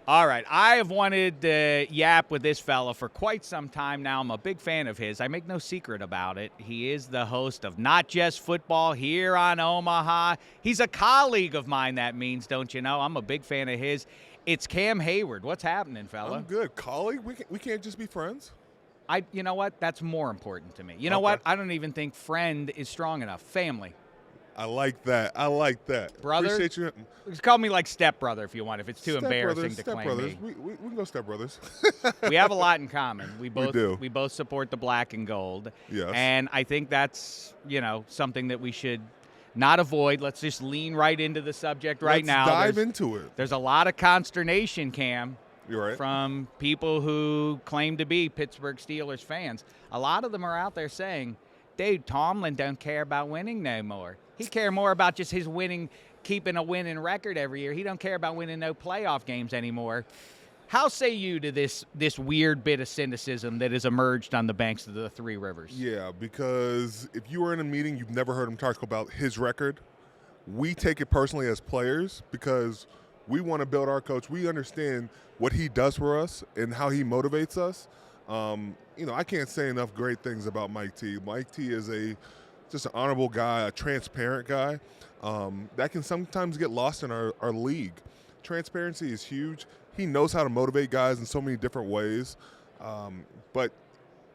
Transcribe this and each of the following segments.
All right. I have wanted to yap with this fella for quite some time now. I'm a big fan of his. I make no secret about it. He is the host of Not Just Football here on Omaha. He's a colleague of mine, that means, don't you know? I'm a big fan of his. It's Cam Heyward. What's happening, fella? I'm good. Colleague? We can't just be friends? You know what? That's more important to me. You know what? I don't even think friend is strong enough. Family. I like that. Brother? Appreciate you. Just call me like stepbrother if you want, if it's too embarrassing to claim Stepbrothers. me. We can go stepbrothers. We have a lot in common. We do. We both support the black and gold. Yes. And I think that's, something that we should not avoid. Let's just lean right into the subject now. Let's dive into it. There's a lot of consternation, Cam. You're right. From people who claim to be Pittsburgh Steelers fans. A lot of them are out there saying, dude, Tomlin don't care about winning no more. He care more about just his winning, keeping a winning record every year. He don't care about winning no playoff games anymore. How say you to this weird bit of cynicism that has emerged on the banks of the Three Rivers? Yeah, because if you were in a meeting, you've never heard him talk about his record. We take it personally as players because we want to build our coach. We understand what he does for us and how he motivates us. I can't say enough great things about Mike T. Mike T is just an honorable guy, a transparent guy that can sometimes get lost in our league. Transparency is huge. He knows how to motivate guys in so many different ways. But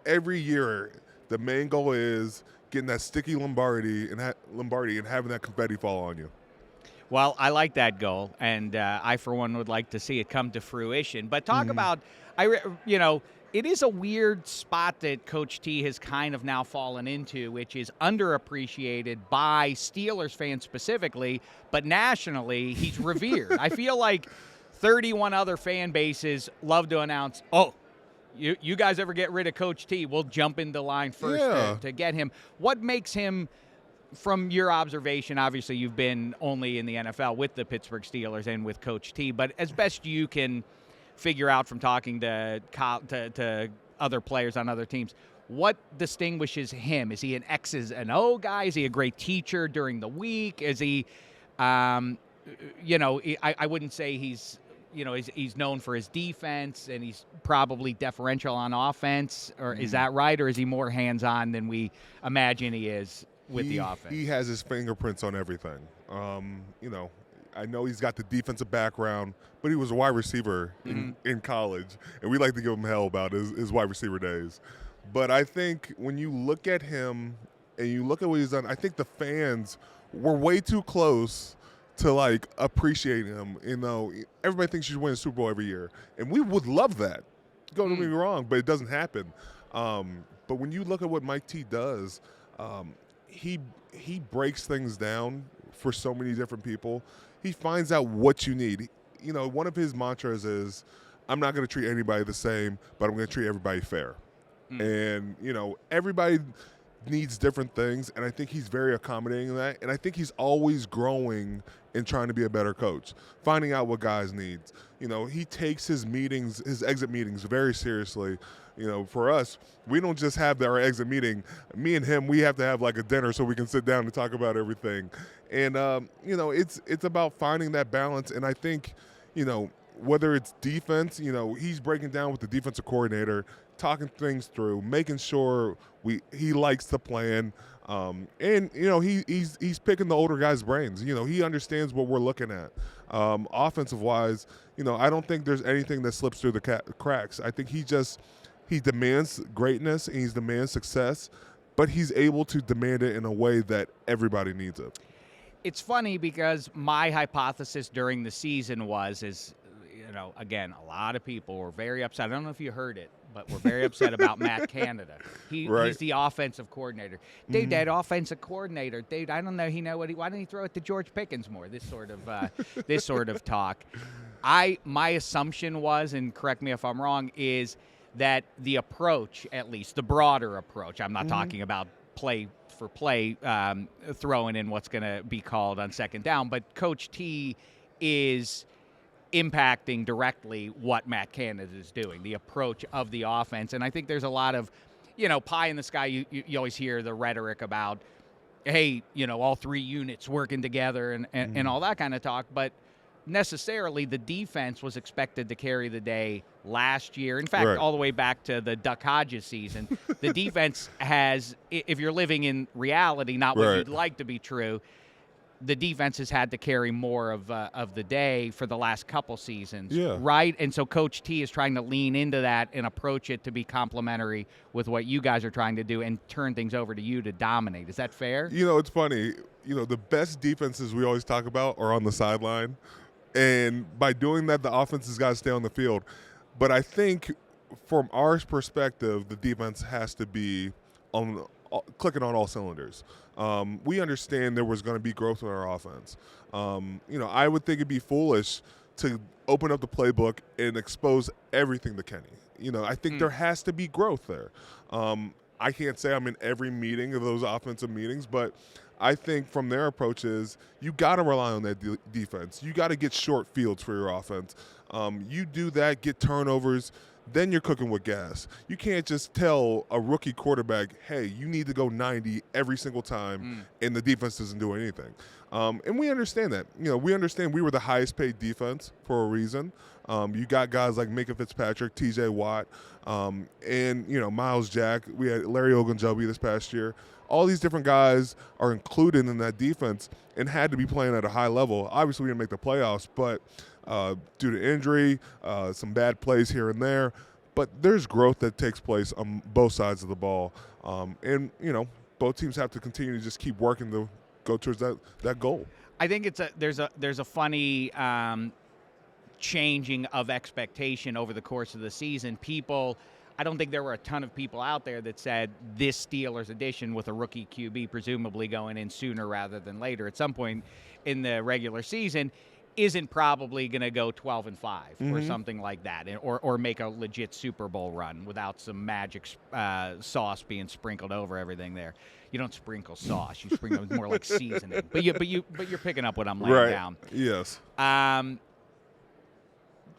every year, the main goal is getting that sticky Lombardi and having that confetti fall on you. Well, I like that goal, and I, for one, would like to see it come to fruition. But talk about, it is a weird spot that Coach T has kind of now fallen into, which is underappreciated by Steelers fans specifically, but nationally, he's revered. I feel like 31 other fan bases love to announce, you guys ever get rid of Coach T, we'll jump into line first to get him. What makes him, from your observation, obviously you've been only in the NFL with the Pittsburgh Steelers and with Coach T, but as best you can figure out from talking to other players on other teams, what distinguishes him? Is he an X's and O guy? Is he a great teacher during the week? Is he, I wouldn't say he's known for his defense and he's probably deferential on offense, or is that right? Or is he more hands-on than we imagine he is with the offense? He has his fingerprints on everything. I know he's got the defensive background, but he was a wide receiver in college, and we like to give him hell about his wide receiver days. But I think when you look at him and you look at what he's done, I think the fans were way too close to, appreciate him. Everybody thinks you should win a Super Bowl every year, and we would love that. Don't get me wrong, but it doesn't happen. But when you look at what Mike T does, he breaks things down for so many different people. He finds out what you need. One of his mantras is, I'm not going to treat anybody the same, but I'm going to treat everybody fair. And, everybody needs different things, and I think he's very accommodating in that. And I think he's always growing and trying to be a better coach, finding out what guys need. He takes his exit meetings very seriously. For us, we don't just have our exit meeting. Me and him, we have to have a dinner so we can sit down and talk about everything. And, it's about finding that balance. And I think, whether it's defense, he's breaking down with the defensive coordinator, talking things through, making sure he likes the plan. And he's picking the older guys' brains. He understands what we're looking at. Offensive-wise, I don't think there's anything that slips through the cracks. I think he demands greatness and he demands success, but he's able to demand it in a way that everybody needs it. It's funny because my hypothesis during the season is, again, a lot of people were very upset. I don't know if you heard it, but we're very upset about Matt Canada. He's the offensive coordinator. Dude, that offensive coordinator, dude, I don't know. Why didn't he throw it to George Pickens more? This sort of talk. My assumption was, and correct me if I'm wrong, is that the approach, at least the broader approach, I'm not talking about play for play, throwing in what's going to be called on second down, but Coach T is impacting directly what Matt Canada is doing, the approach of the offense. And I think there's a lot of, pie in the sky. You always hear the rhetoric about, hey, all three units working together and all that kind of talk. But necessarily the defense was expected to carry the day last year. In fact, Right. all the way back to the Duck Hodges season, the defense has, if you're living in reality, not what Right. you'd like to be true, the defense has had to carry more of the day for the last couple seasons, Yeah. right? And so Coach T is trying to lean into that and approach it to be complementary with what you guys are trying to do and turn things over to you to dominate. Is that fair? It's funny. The best defenses we always talk about are on the sideline. And by doing that, the offense has got to stay on the field. But I think from our perspective, the defense has to be clicking on all cylinders. We understand there was going to be growth in our offense. I would think it'd be foolish to open up the playbook and expose everything to Kenny. I think there has to be growth there. I can't say I'm in every meeting of those offensive meetings, but I think from their approach is you got to rely on that defense. You got to get short fields for your offense. You do that, get turnovers, then you're cooking with gas. You can't just tell a rookie quarterback, hey, you need to go 90 every single time, and the defense doesn't do anything. And we understand that. We understand we were the highest paid defense for a reason. You got guys like Minka Fitzpatrick, TJ Watt, and, Miles Jack. We had Larry Ogunjobi this past year. All these different guys are included in that defense and had to be playing at a high level. Obviously, we didn't make the playoffs, but due to injury, some bad plays here and there. But there's growth that takes place on both sides of the ball. And both teams have to continue to just keep working to go towards that goal. I think there's a funny changing of expectation over the course of the season. I don't think there were a ton of people out there that said this Steelers edition with a rookie QB presumably going in sooner rather than later at some point in the regular season isn't probably going to go 12-5 or something like that, or make a legit Super Bowl run without some magic sauce being sprinkled over everything there. You don't sprinkle sauce; you sprinkle more like seasoning. But you're picking up what I'm laying down. Yes.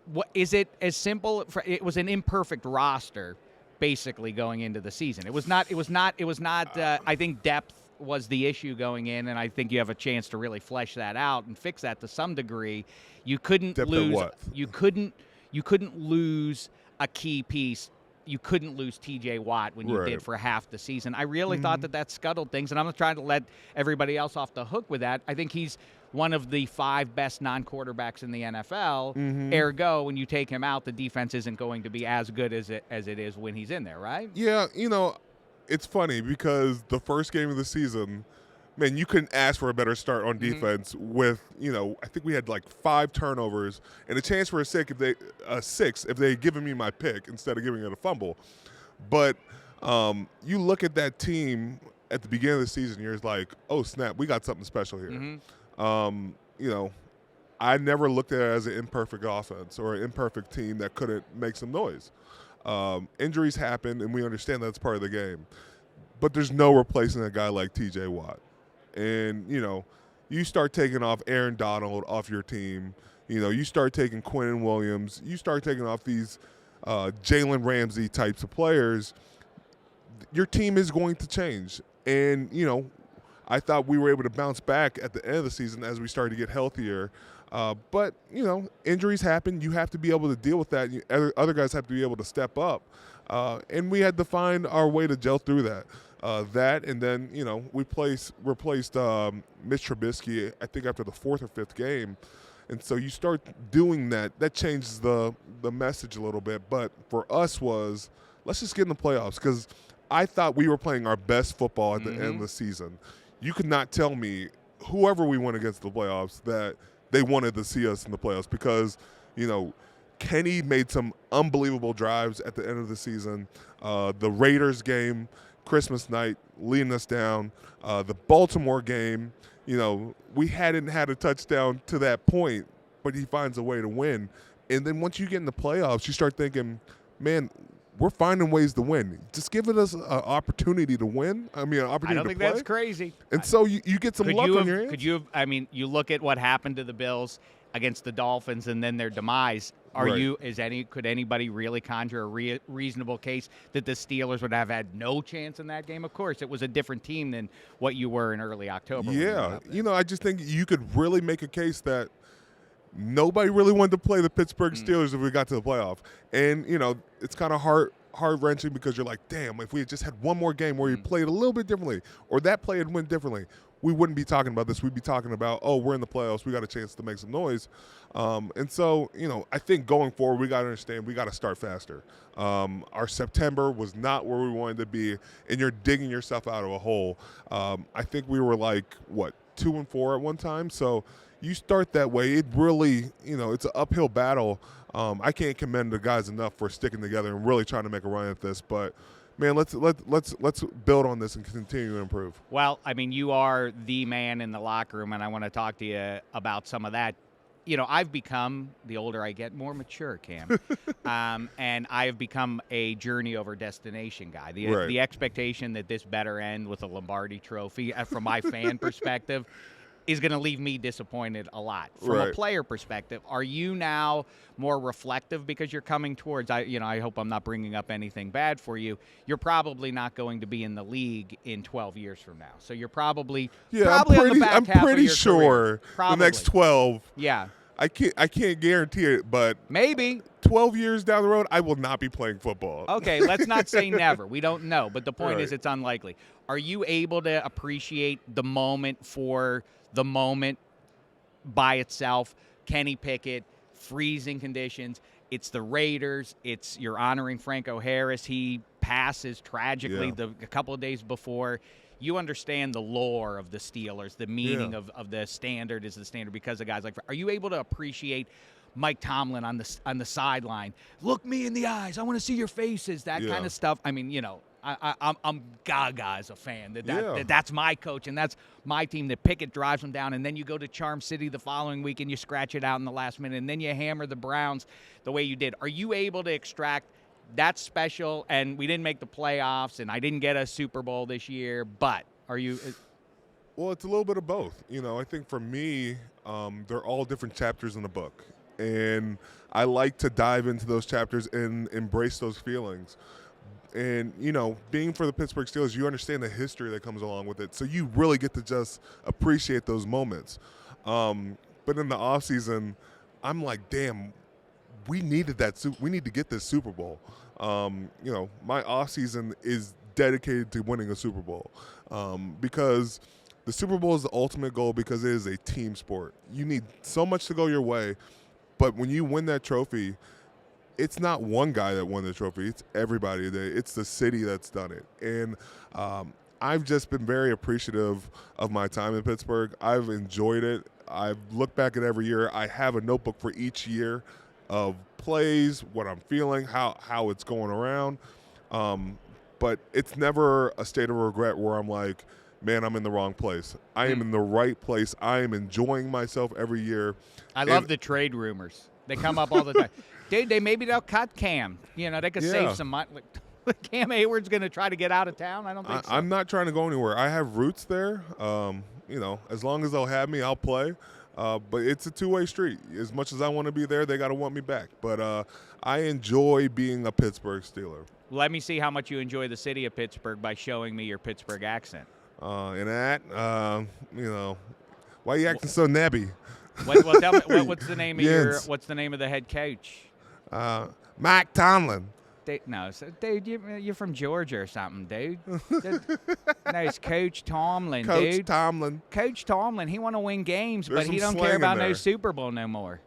What is it as simple? It was an imperfect roster, basically going into the season. It was not. I think depth was the issue going in, and I think you have a chance to really flesh that out and fix that to some degree. You couldn't depth lose. What? You couldn't lose a key piece. You couldn't lose T.J. Watt when you did for half the season. I really thought that scuttled things, and I'm not trying to let everybody else off the hook with that. I think he's one of the 5 best non-quarterbacks in the NFL. Ergo, when you take him out, the defense isn't going to be as good as it is when he's in there, right? Yeah, it's funny because the first game of the season, man, you couldn't ask for a better start on defense with, I think we had like 5 turnovers and a chance for a 6 if they had given me my pick instead of giving it a fumble. But you look at that team at the beginning of the season, you're like, oh, snap, we got something special here. I never looked at it as an imperfect offense or an imperfect team that couldn't make some noise. Injuries happen, and we understand that's part of the game. But there's no replacing a guy like T.J. Watt. And, you start taking off Aaron Donald off your team. You start taking Quinnen Williams. You start taking off these Jalen Ramsey types of players. Your team is going to change. And, I thought we were able to bounce back at the end of the season as we started to get healthier. But, injuries happen. You have to be able to deal with that. Other guys have to be able to step up. And we had to find our way to gel through that. And then, we replaced Mitch Trubisky, I think, after the 4th or 5th game. And so you start doing that. That changes the message a little bit. But for us let's just get in the playoffs because I thought we were playing our best football at the end of the season. You could not tell me, whoever we went against the playoffs, that they wanted to see us in the playoffs because, Kenny made some unbelievable drives at the end of the season. The Raiders game, Christmas night, leading us down. The Baltimore game, we hadn't had a touchdown to that point, but he finds a way to win. And then once you get in the playoffs, you start thinking, man, we're finding ways to win. Just give us an opportunity to win. An opportunity to play. I don't think that's crazy. And so you get some luck on your hands. You look at what happened to the Bills against the Dolphins and then their demise. Could anybody really conjure a reasonable case that the Steelers would have had no chance in that game? Of course, it was a different team than what you were in early October. Yeah, I just think you could really make a case that nobody really wanted to play the Pittsburgh Steelers if we got to the playoff. And, it's kind of heart-wrenching because you're like, damn, if we had just had one more game where we played a little bit differently or that play had went differently, we wouldn't be talking about this. We'd be talking about, oh, we're in the playoffs. We got a chance to make some noise. And so, I think going forward, we got to understand we got to start faster. Our September was not where we wanted to be, and you're digging yourself out of a hole. I think we were 2-4 at one time. So you start that way. It really, it's an uphill battle. I can't commend the guys enough for sticking together and really trying to make a run at this. But man, let's build on this and continue to improve. Well, I mean, you are the man in the locker room, and I want to talk to you about some of that. I've become, the older I get, more mature, Cam. And I have become a journey over destination guy. The expectation that this better end with a Lombardi trophy, from my fan perspective, is going to leave me disappointed a lot. From a player perspective, are you now more reflective because you're coming towards, I hope I'm not bringing up anything bad for you. You're probably not going to be in the league in 12 years from now. So you're probably on the back half of your career. The next 12. Yeah. I can't guarantee it, but maybe 12 years down the road, I will not be playing football. Okay, let's not say never. We don't know, but the point is it's unlikely. Are you able to appreciate the moment for the moment by itself? Kenny Pickett, freezing conditions. It's the Raiders. You're honoring Franco Harris. He passes tragically a couple of days before. You understand the lore of the Steelers, the meaning of the standard is the standard because of guys like. Are you able to appreciate Mike Tomlin on the sideline? Look me in the eyes. I want to see your faces. That kind of stuff. I mean, I'm gaga as a fan. That's my coach and that's my team. That Pickett drives them down, and then you go to Charm City the following week and you scratch it out in the last minute, and then you hammer the Browns the way you did. Are you able to extract? That's special, and we didn't make the playoffs, and I didn't get a Super Bowl this year, but are you – Well, it's a little bit of both. I think for me, they're all different chapters in the book, and I like to dive into those chapters and embrace those feelings. And, being for the Pittsburgh Steelers, you understand the history that comes along with it, so you really get to just appreciate those moments. But in the offseason, I'm like, damn, we needed that. We need to get this Super Bowl. My offseason is dedicated to winning a Super Bowl because the Super Bowl is the ultimate goal because it is a team sport. You need so much to go your way, but when you win that trophy, it's not one guy that won the trophy. It's everybody. It's the city that's done it. And I've just been very appreciative of my time in Pittsburgh. I've enjoyed it. I've looked back at every year. I have a notebook for each year of plays, what I'm feeling, how it's going around. But it's never a state of regret where I'm like, man, I'm in the wrong place. I am in the right place. I am enjoying myself every year. I love the trade rumors. They come up all the time. Dude, maybe they'll cut Cam. They could save some money. Cam Heyward's going to try to get out of town? I don't think so. I'm not trying to go anywhere. I have roots there. As long as they'll have me, I'll play. But it's a two-way street. As much as I want to be there, they got to want me back. But I enjoy being a Pittsburgh Steeler. Let me see how much you enjoy the city of Pittsburgh by showing me your Pittsburgh accent. And that, why are you acting so nabby? Well, tell me, what's the name of what's the name of the head coach? Mike Tomlin. Dude, you're from Georgia or something, dude. No, it's Coach Tomlin, Coach dude. Coach Tomlin. He want to win games, There's but he don't care about no Super Bowl no more.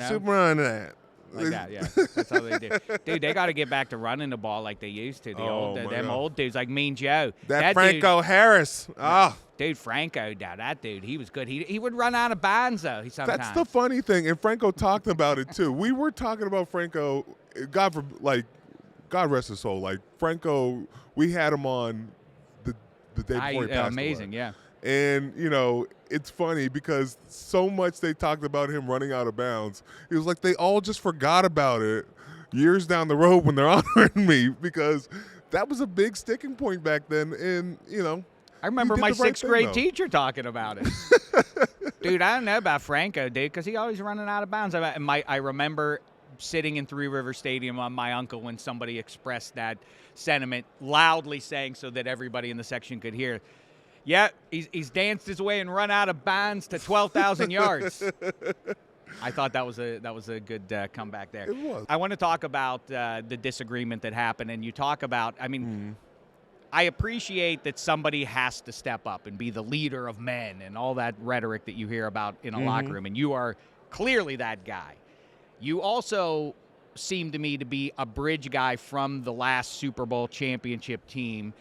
Super on that. Like that, yeah. That's how they do. Dude, they got to get back to running the ball like they used to. Them old dudes like Mean Joe. That Franco Harris. Oh. Dude, Franco, that dude, he was good. He would run out of bounds, though, sometimes. That's the funny thing, and Franco talked about it, too. We were talking about Franco, God rest his soul. Like, Franco, we had him on the day before he passed amazing, away. Yeah. And, it's funny because so much they talked about him running out of bounds. It was like they all just forgot about it years down the road when they're honoring me because that was a big sticking point back then. And, I remember my sixth grade teacher talking about it. Dude, I don't know about Franco, dude, because he always running out of bounds. I remember sitting in Three River Stadium on my uncle when somebody expressed that sentiment, loudly saying so that everybody in the section could hear. Yeah, he's danced his way and run out of bounds to 12,000 yards. I thought that was a good comeback there. It was. I want to talk about the disagreement that happened, and you talk about. I mean, I appreciate that somebody has to step up and be the leader of men and all that rhetoric that you hear about in a locker room, and you are clearly that guy. You also seem to me to be a bridge guy from the last Super Bowl championship team.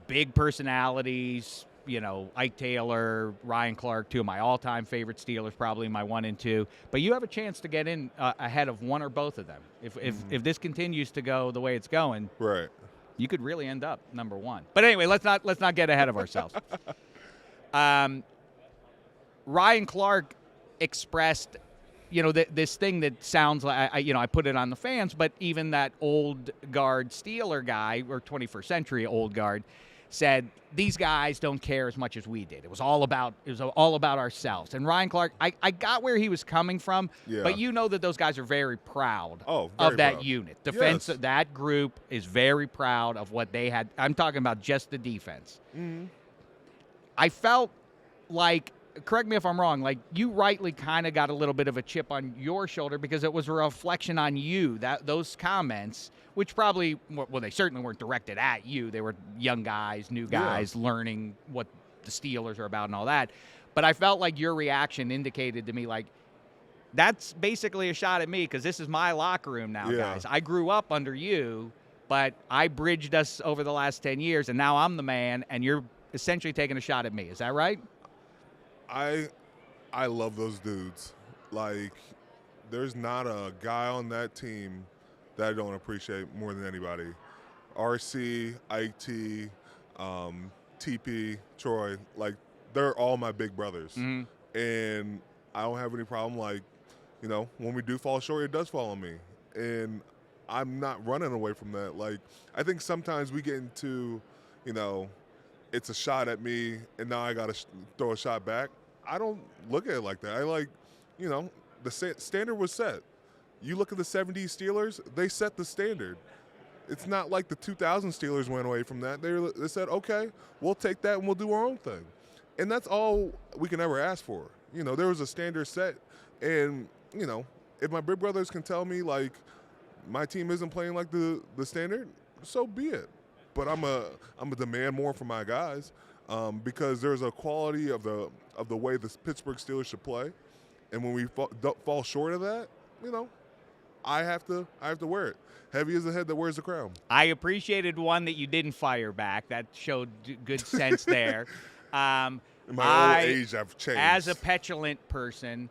Big personalities, you know, Ike Taylor, Ryan Clark, two of my all-time favorite Steelers, probably my 1 and 2. But you have a chance to get in ahead of one or both of them. If this continues to go the way it's going, right, you could really end up number 1. But anyway, let's not get ahead of ourselves. Ryan Clark expressed, you know, this thing that sounds like, I put it on the fans, but even that old guard Steeler guy, or 21st century old guard, said these guys don't care as much as we did. It was all about ourselves. And Ryan Clark, I got where he was coming from, but you know that those guys are very proud of that proud. unit. Defense, Yes. that group is very proud of what they had. I'm talking about just the defense. I felt like, correct me if I'm wrong, like you rightly kind of got a little bit of a chip on your shoulder because it was a reflection on you, that those comments, which probably, well, they certainly weren't directed at you. They were young guys, new guys, learning what the Steelers are about and all that. But I felt like your reaction indicated to me, like, that's basically a shot at me because this is my locker room now, guys. I grew up under you, but I bridged us over the last 10 years, and now I'm the man, and you're essentially taking a shot at me. Is that right? I love those dudes. Like, there's not a guy on that team that I don't appreciate more than anybody. RC, Ike T, TP, Troy, like, they're all my big brothers. And I don't have any problem, like, you know, when we do fall short, it does fall on me. And I'm not running away from that. Like, I think sometimes we get into, you know, it's a shot at me, and now I got to throw a shot back. I don't look at it like that. I like, you know, the standard was set. You look at the 70s Steelers, they set the standard. It's not like the 2000 Steelers went away from that. They said, okay, we'll take that and we'll do our own thing. And that's all we can ever ask for. You know, there was a standard set, and, you know, if my big brothers can tell me, like, my team isn't playing like the standard, so be it. But I'm a demand more from my guys because there's a quality of the way the Pittsburgh Steelers should play, and when we fall short of that, you know, I have to wear it. Heavy is the head that wears the crown. I appreciated one that you didn't fire back. That showed good sense there. In my old age, I've changed. As a petulant person,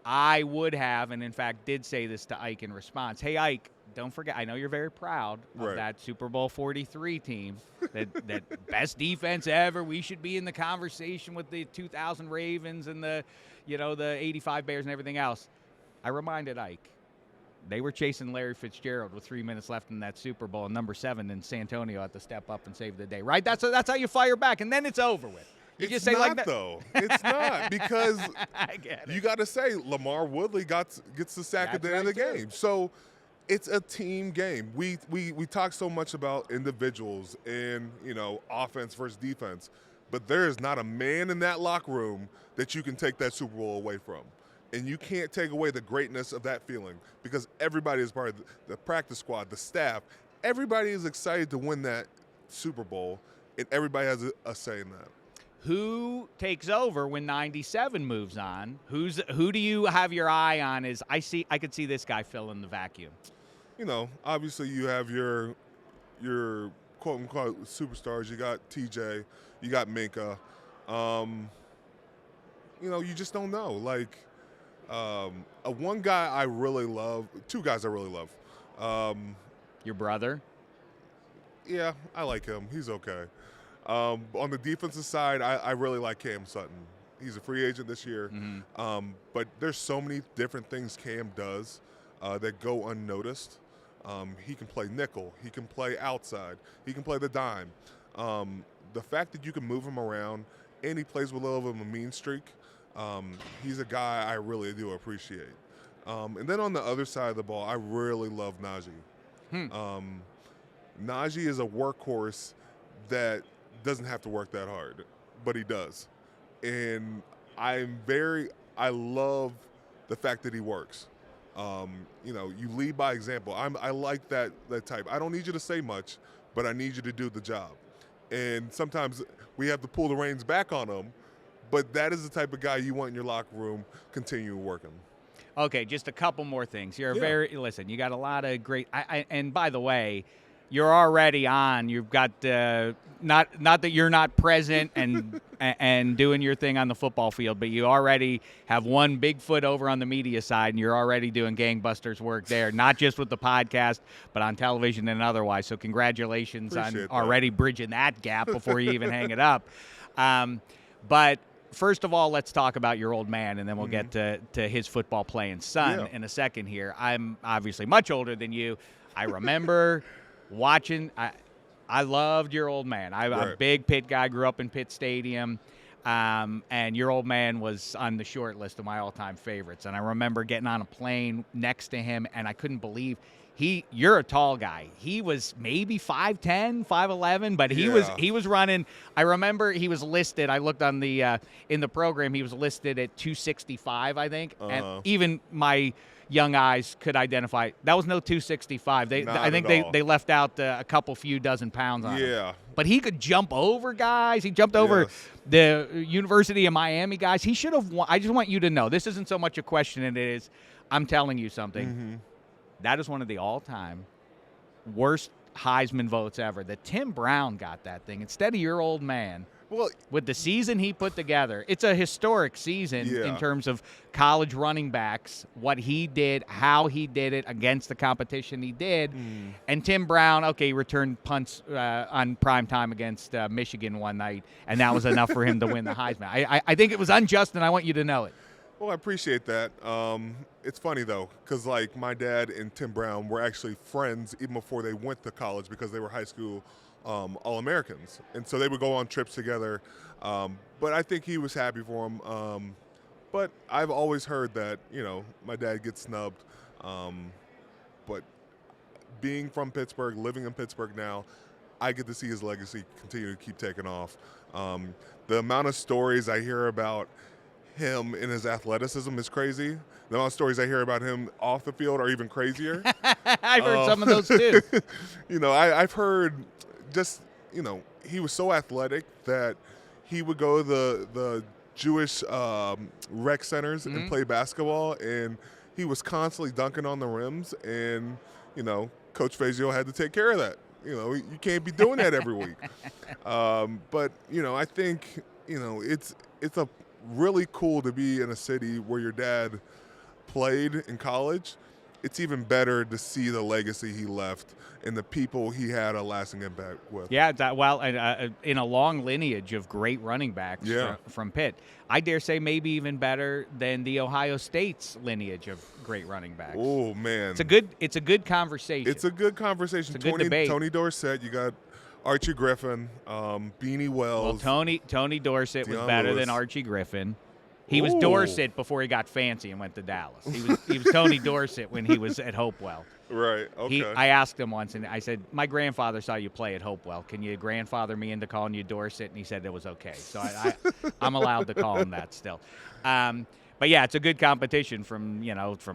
I would have, and in fact did say this to Ike in response. Hey, Ike, don't forget, I know you're very proud of that Super Bowl 43 team, that best defense ever. We should be in the conversation with the 2000 Ravens and the 85 Bears and everything else. I reminded Ike, they were chasing Larry Fitzgerald with 3 minutes left in that Super Bowl, and number 7 in Santonio had to step up and save the day, right? That's how you fire back, and then it's over with. You It's just say not, like that. though. It's not, because I get it. you got to say Lamar Woodley gets the sack at the end of the game. So it's a team game. We talk so much about individuals and, you know, offense versus defense, but there is not a man in that locker room that you can take that Super Bowl away from. And you can't take away the greatness of that feeling because everybody is part of the practice squad, the staff. Everybody is excited to win that Super Bowl, and everybody has a say in that. Who takes over when 97 moves on? Who do you have your eye on? I could see this guy filling the vacuum. You know, obviously you have your quote unquote superstars. You got TJ, you got Minka. You know, you just don't know. Like, one guy I really love, two guys I really love. Your brother? Yeah, I like him. He's okay. On the defensive side, I really like Cam Sutton. He's a free agent this year. But there's so many different things Cam does that go unnoticed. He can play nickel. He can play outside. He can play the dime. The fact that you can move him around, and he plays with a little bit of a mean streak, he's a guy I really do appreciate. And then on the other side of the ball, I really love Najee. Najee is a workhorse that doesn't have to work that hard, but he does. And I love the fact that he works. You lead by example. I like that type. I don't need you to say much, but I need you to do the job. And sometimes we have to pull the reins back on him, but that is the type of guy you want in your locker room, continue working. Okay, just a couple more things. You're listen, you got a lot of great, and by the way, you're already on. You've got not that you're not present and doing your thing on the football field, but you already have one big foot over on the media side, and you're already doing gangbusters work there, not just with the podcast, but on television and otherwise. So congratulations on already bridging that gap before you even hang it up. But first of all, let's talk about your old man, and then we'll get to his football playing son in a second here. I'm obviously much older than you. I remember watching. I loved your old man. I'm a big Pitt guy, grew up in Pitt Stadium, and your old man was on the short list of my all-time favorites. And I remember getting on a plane next to him, and I couldn't believe you're a tall guy. He was maybe 5'10", 5'11", but he was running. I remember he was listed. I looked on the in the program. He was listed at 265, I think, and even my young eyes could identify that was no 265. I think they left out a couple few dozen pounds on him. But he could jump over guys. He jumped over the University of Miami guys. He should have won. I just want you to know, this isn't so much a question, it is I'm telling you something. That is one of the all-time worst Heisman votes ever. That Tim Brown got that thing instead of your old man. Well, with the season he put together, it's a historic season in terms of college running backs, what he did, how he did it against the competition he did. And Tim Brown, he returned punts on prime time against Michigan one night, and that was enough for him to win the Heisman. I think it was unjust, and I want you to know it. Well, I appreciate that. It's funny, though, because, my dad and Tim Brown were actually friends even before they went to college because they were high school All-Americans. And so they would go on trips together. But I think he was happy for him. But I've always heard that, my dad gets snubbed. But being from Pittsburgh, living in Pittsburgh now, I get to see his legacy continue to keep taking off. The amount of stories I hear about him and his athleticism is crazy. The amount of stories I hear about him off the field are even crazier. I've heard some of those too. I've heard he was so athletic that he would go to the Jewish rec centers and play basketball, and he was constantly dunking on the rims, and Coach Fazio had to take care of that. You can't be doing that every week. But I think it's a really cool to be in a city where your dad played in college. It's even better to see the legacy he left and the people he had a lasting impact with. Yeah, in a long lineage of great running backs from Pitt. I dare say maybe even better than the Ohio State's lineage of great running backs. Oh, man. It's a good conversation. It's a good conversation. It's a good debate. Tony Dorsett, you got Archie Griffin, Beanie Wells. Well, Tony Dorsett was better than Archie Griffin. He was Dorsett before he got fancy and went to Dallas. He was Tony Dorsett when he was at Hopewell. Right, okay. I asked him once, and I said, my grandfather saw you play at Hopewell. Can you grandfather me into calling you Dorsett? And he said it was okay. So I'm allowed to call him that still. But, yeah, it's a good competition from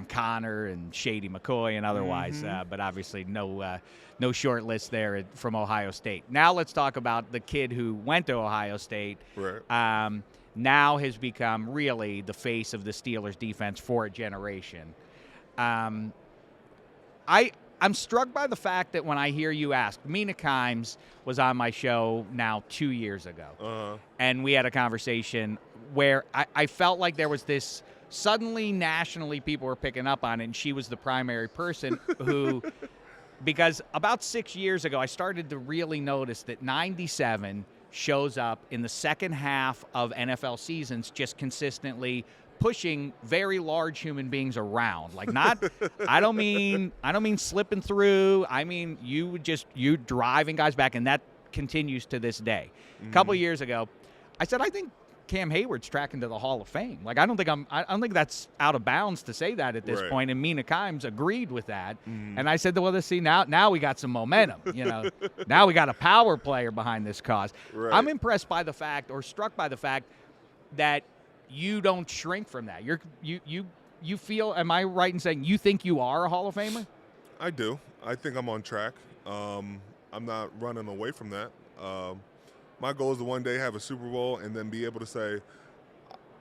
Connor and Shady McCoy and otherwise. But obviously no short list there from Ohio State. Now let's talk about the kid who went to Ohio State. Right. Now has become really the face of the Steelers defense for a generation. I'm struck by the fact that when I hear you ask, Mina Kimes was on my show now 2 years ago. And we had a conversation where I felt like there was this suddenly nationally people were picking up on it, and she was the primary person who because about 6 years ago I started to really notice that 97 shows up in the second half of NFL seasons just consistently pushing very large human beings around. Like I don't mean slipping through. I mean you driving guys back, and that continues to this day. A couple years ago, I said I think Cam Heyward's tracking to the Hall of Fame. Like I don't think that's out of bounds to say that at this point. And Mina Kimes agreed with that. And I said, well, let's see now we got some momentum. Now we got a power player behind this cause. Right. I'm impressed by the fact, or struck by the fact, that you don't shrink from that. you feel? Am I right in saying you think you are a Hall of Famer? I do. I think I'm on track. I'm not running away from that. My goal is to one day have a Super Bowl and then be able to say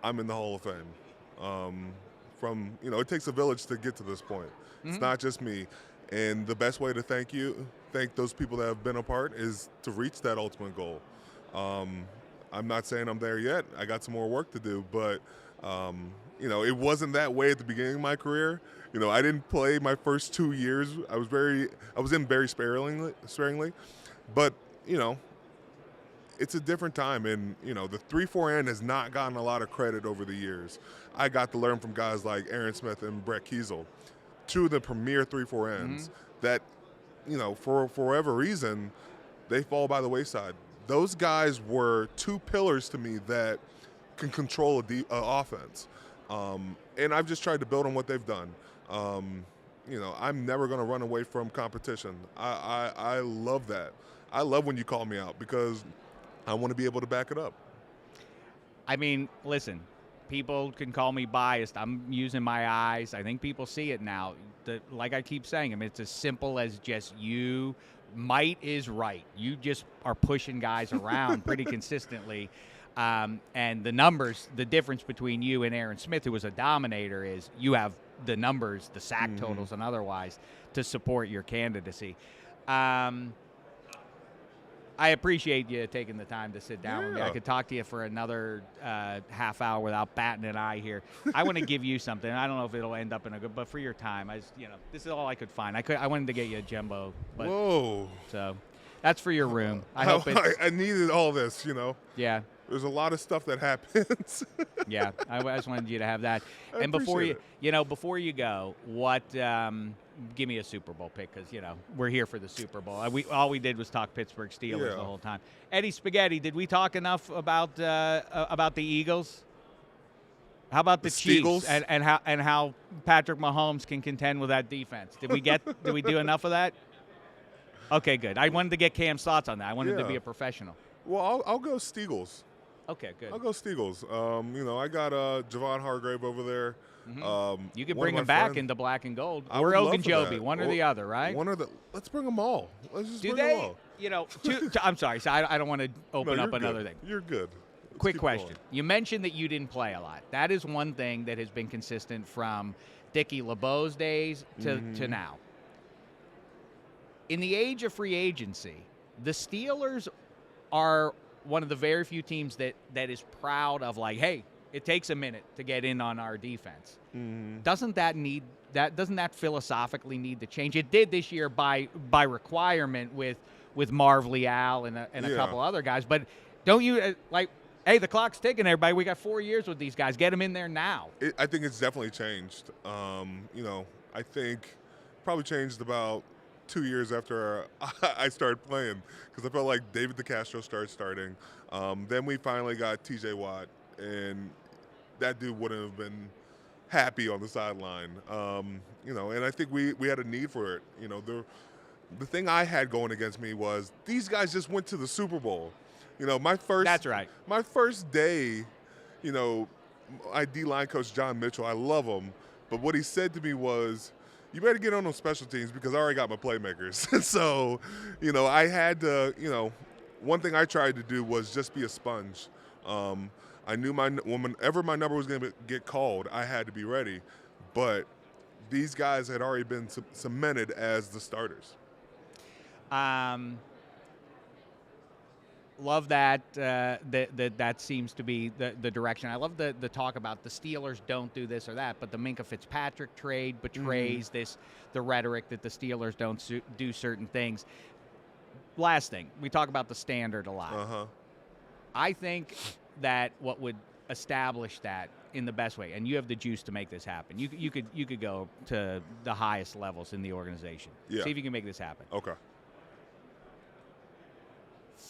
I'm in the Hall of Fame. It takes a village to get to this point. It's not just me. And the best way to thank those people that have been a part, is to reach that ultimate goal. I'm not saying I'm there yet. I got some more work to do, but it wasn't that way at the beginning of my career. I didn't play my first 2 years. I was in very sparingly, but it's a different time, and the 3-4 end has not gotten a lot of credit over the years. I got to learn from guys like Aaron Smith and Brett Kiesel, two of the premier 3-4 ends that, for whatever reason, they fall by the wayside. Those guys were two pillars to me that can control a offense, and I've just tried to build on what they've done. I'm never going to run away from competition. I love that. I love when you call me out because I want to be able to back it up. I mean, listen, people can call me biased. I'm using my eyes. I think people see it now. Like I keep saying, it's as simple as just you. Might is right. You just are pushing guys around pretty consistently. And the numbers, the difference between you and Aaron Smith, who was a dominator, is you have the numbers, the sack totals and otherwise, to support your candidacy. I appreciate you taking the time to sit down with me. I could talk to you for another half hour without batting an eye here. I want to give you something. I don't know if it'll end up in a good, but for your time, this is all I could find. I wanted to get you a jumbo. But, whoa! So that's for your room. I hope I needed all this. Yeah. There's a lot of stuff that happens. Yeah, I just wanted you to have that. And before you go, what? Give me a Super Bowl pick because we're here for the Super Bowl. All we did was talk Pittsburgh Steelers the whole time. Eddie Spaghetti, did we talk enough about the Eagles? How about the Chiefs and how Patrick Mahomes can contend with that defense? Did we do enough of that? Okay, good. I wanted to get Cam's thoughts on that. I wanted to be a professional. Well, I'll go Steagles. Okay, good. I'll go Steagles. I got Javon Hargrave over there. You can bring him back into black and gold. Or Ogunjobi, one or the other, right? Let's bring them all. Let's just bring them all. I'm sorry. So I don't want to open up another thing. You're good. Quick question. You mentioned that you didn't play a lot. That is one thing that has been consistent from Dickie LeBeau's days to now. In the age of free agency, the Steelers are one of the very few teams that is proud of, like, hey, it takes a minute to get in on our defense. Doesn't that philosophically need to change? It did this year by requirement with Marv Leal and a couple other guys. But don't you hey, the clock's ticking, everybody. We got 4 years with these guys. Get them in there now. I think it's definitely changed. I think probably changed about 2 years after I started playing because I felt like David DeCastro starting. Then we finally got TJ Watt, and that dude wouldn't have been happy on the sideline. And I think we had a need for it. The thing I had going against me was these guys just went to the Super Bowl. That's right. My first day, my D-line coach, John Mitchell, I love him, but what he said to me was, you better get on those special teams because I already got my playmakers. So, I had to, one thing I tried to do was just be a sponge. I knew whenever my number was going to get called, I had to be ready. But these guys had already been cemented as the starters. Love that. That seems to be the direction. I love the talk about the Steelers don't do this or that, but the Minkah Fitzpatrick trade betrays the rhetoric that the Steelers don't do certain things. Last thing, we talk about the standard a lot. I think that what would establish that in the best way, and you have the juice to make this happen. You could go to the highest levels in the organization. Yeah. See if you can make this happen. Okay.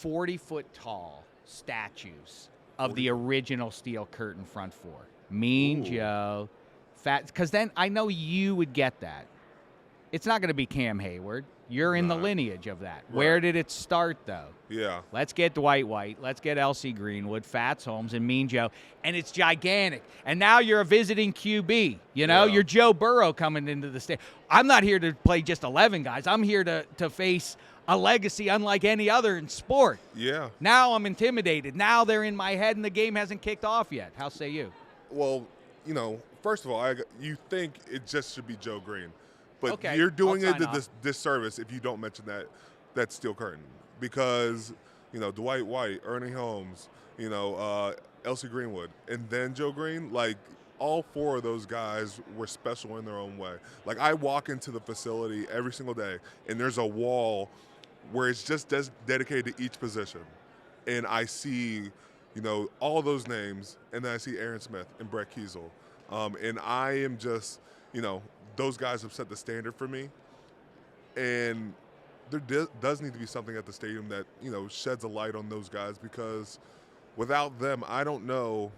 40-foot tall statues of the original Steel Curtain front four. Mean Joe, Fat, because then I know you would get that. it's not going to be Cam Heyward. You're in the lineage of that. Right. Where did it start, though? Yeah. Let's get Dwight White. Let's get L.C. Greenwood, Fats Holmes, and Mean Joe. And it's gigantic. And now you're a visiting QB. You know, you're Joe Burrow coming into the state. I'm not here to play just 11 guys. I'm here to face a legacy unlike any other in sport. Yeah. Now I'm intimidated. Now they're in my head, and the game hasn't kicked off yet. How say you? Well, you know, first of all, you think it just should be Joe Green. But Okay, you're doing I'll it sign a off. disservice if you don't mention that steel curtain. Because, you know, Dwight White, Ernie Holmes, you know, L.C. Greenwood, and then Joe Green, like, all four of those guys were special in their own way. Like, I walk into the facility every single day, and there's a wall where it's just dedicated to each position. And I see, you know, all those names, and then I see Aaron Smith and Brett Kiesel. And I am just, you know, those guys have set the standard for me. And there does need to be something at the stadium that, you know, sheds a light on those guys, because without them, I don't know,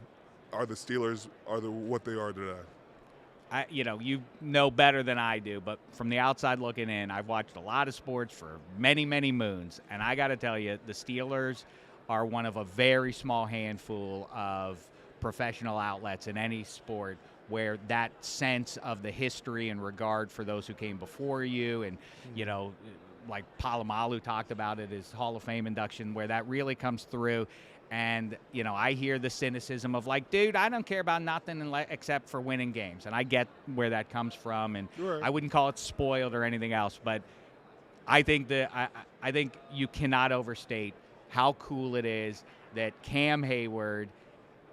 are the Steelers what they are today. You know better than I do, but from the outside looking in, I've watched a lot of sports for many, many moons, and I got to tell you, the Steelers are one of a very small handful of professional outlets in any sport where that sense of the history and regard for those who came before you, and, you know, like Palomalu talked about it, his Hall of Fame induction, where that really comes through. And, you know, I hear the cynicism of, like, dude, I don't care about nothing except for winning games. And I get where that comes from, and I wouldn't call it spoiled or anything else. But I think I think you cannot overstate how cool it is that Cam Heyward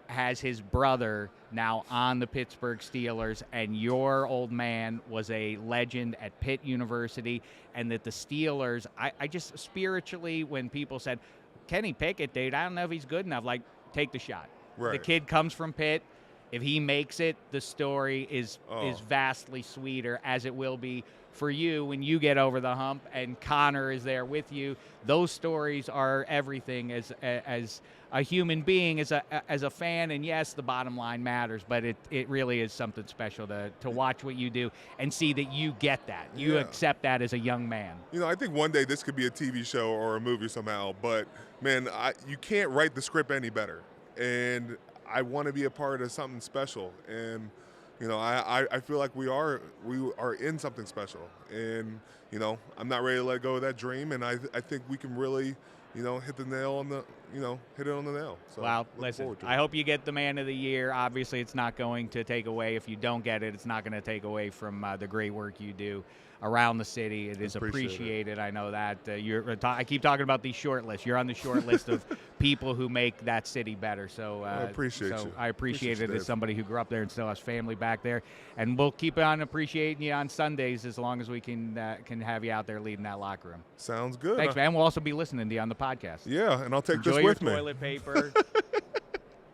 has his brother now on the Pittsburgh Steelers, and your old man was a legend at Pitt University, and that the Steelers, I just spiritually, when people said, Kenny Pickett, dude, I don't know if he's good enough, like, take the shot. Right. The kid comes from Pitt. If he makes it, the story is vastly sweeter, as it will be for you when you get over the hump and Connor is there with you. Those stories are everything as a human being, as a fan, and yes, the bottom line matters, but it really is something special to watch what you do and see that you get that. You accept that as a young man. You know, I think one day this could be a TV show or a movie somehow, but, man, you can't write the script any better. And I want to be a part of something special. And, you know, I feel like we are in something special. And, you know, I'm not ready to let go of that dream, and I think we can really, you know, hit it on the nail. So, well, listen, I hope you get the Man of the Year. Obviously, it's not going to take away. If you don't get it, it's not going to take away from the great work you do around the city. It is appreciated. I know that. I keep talking about these short lists. You're on the short list of people who make that city better. So I appreciate you. I appreciate it you, as somebody who grew up there and still has family back there. And we'll keep on appreciating you on Sundays as long as we can have you out there leading that locker room. Sounds good. Thanks, man. We'll also be listening to you on the podcast. Yeah, and I'll take Enjoy this with your me. Toilet paper.